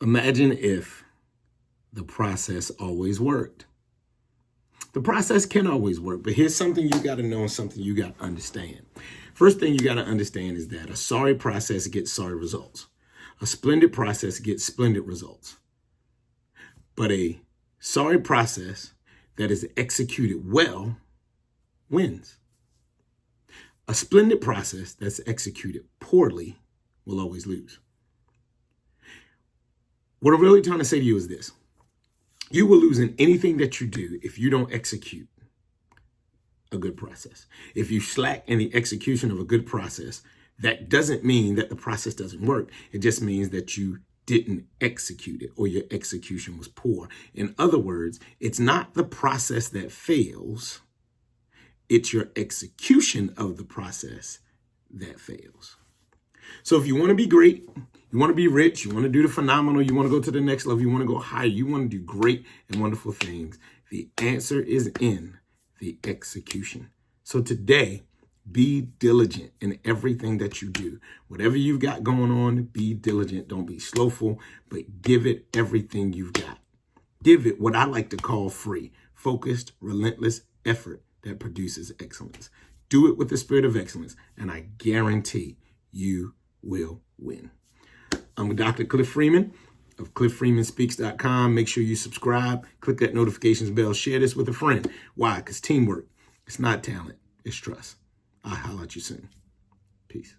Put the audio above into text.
Imagine if the process always worked. The process can always work, but here's something you got to know and something you got to understand. First thing you got to understand is that a sorry process gets sorry results. A splendid process gets splendid results. But a sorry process that is executed well wins. A splendid process that's executed poorly will always lose. What I'm really trying to say to you is this. You will lose in anything that you do if you don't execute a good process. If you slack in the execution of a good process, that doesn't mean that the process doesn't work. It just means that you didn't execute it or your execution was poor. In other words, it's not the process that fails. It's your execution of the process that fails. So if you want to be great, you want to be rich, you want to do the phenomenal, you want to go to the next level, you want to go higher, you want to do great and wonderful things, the answer is in the execution. So today, be diligent in everything that you do. Whatever you've got going on, be diligent. Don't be slowful, but give it everything you've got. Give it what I like to call free, focused, relentless effort that produces excellence. Do it with the spirit of excellence, and I guarantee you will win. I'm Dr. Cliff Freeman of CliffFreemanSpeaks.com. Make sure you subscribe, click that notifications bell, share this with a friend. Why? Because teamwork, it's not talent, it's trust. I'll holler at you soon. Peace.